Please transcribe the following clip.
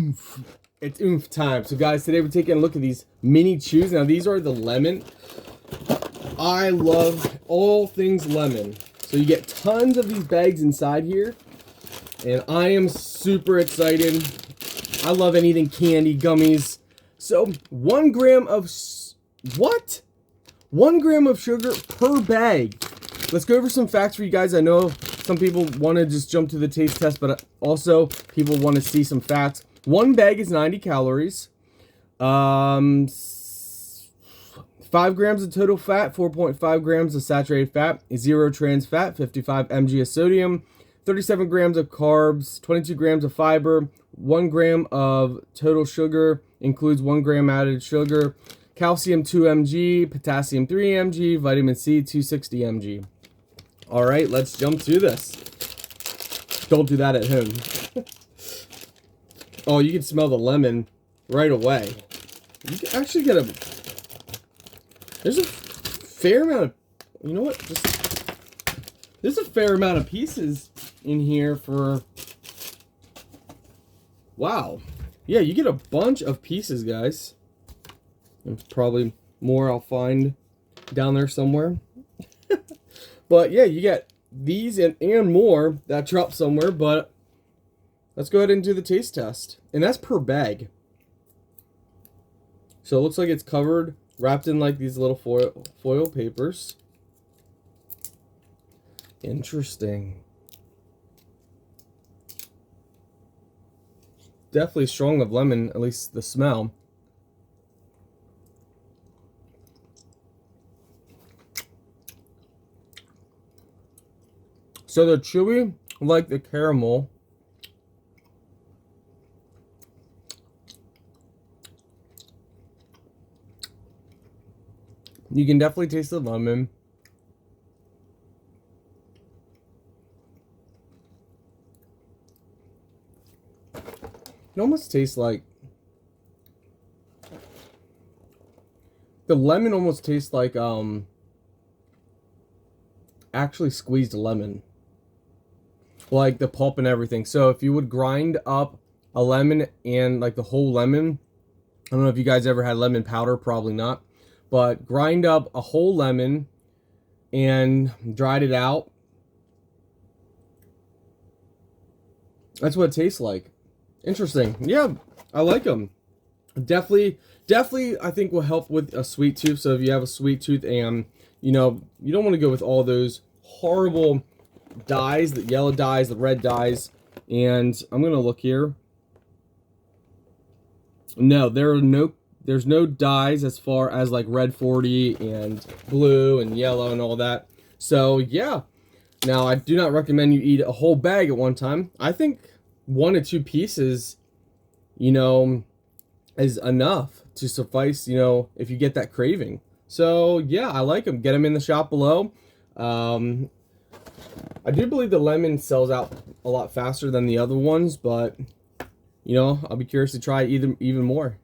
Oomph. It's Oomph time. So guys, today we're taking a look at these mini chews. Now these are the lemon. I love all things lemon. So you get tons of these bags inside here. And I am super excited. I love anything candy, gummies. So 1 gram of, what? 1 gram of sugar per bag. Let's go over some facts for you guys. I know some people want to just jump to the taste test, but also people want to see some facts. 1 bag is 90 calories. 5 grams of total fat, 4.5 grams of saturated fat, 0 trans fat, 55 mg of sodium, 37 grams of carbs, 22 grams of fiber, 1 gram of total sugar, includes 1 gram added sugar, calcium 2 mg, potassium 3 mg, vitamin C 260 mg. All right, let's jump to this. Don't do that at home. Oh, you can smell the lemon right away. You can actually get there's a fair amount of, you know what? There's a fair amount of pieces in here for, wow. Yeah, you get a bunch of pieces, guys. And probably more I'll find down there somewhere. But yeah, you get these and more that drop somewhere, but let's go ahead and do the taste test. And that's per bag. So it looks like it's covered, wrapped in like these little foil papers. Interesting. Definitely strong of lemon, at least the smell. So they're chewy like the caramel. You can definitely taste the lemon. It almost tastes like, the lemon almost tastes like actually squeezed lemon, like the pulp and everything. So if you would grind up a lemon and like the whole lemon, I don't know if you guys ever had lemon powder, probably not, but grind up a whole lemon and dried it out. That's what it tastes like. Interesting. Yeah, I like them. Definitely, I think will help with a sweet tooth. So if you have a sweet tooth and, you know, you don't want to go with all those horrible dyes, the yellow dyes, the red dyes. And I'm going to look here. No, there's no dyes as far as like red 40 and blue and yellow and all that. So yeah. Now, I do not recommend you eat a whole bag at one time. I think 1 to 2 pieces, you know, is enough to suffice, you know, if you get that craving. So yeah, I like them. Get them in the shop below. I do believe the lemon sells out a lot faster than the other ones, but you know, I'll be curious to try even more.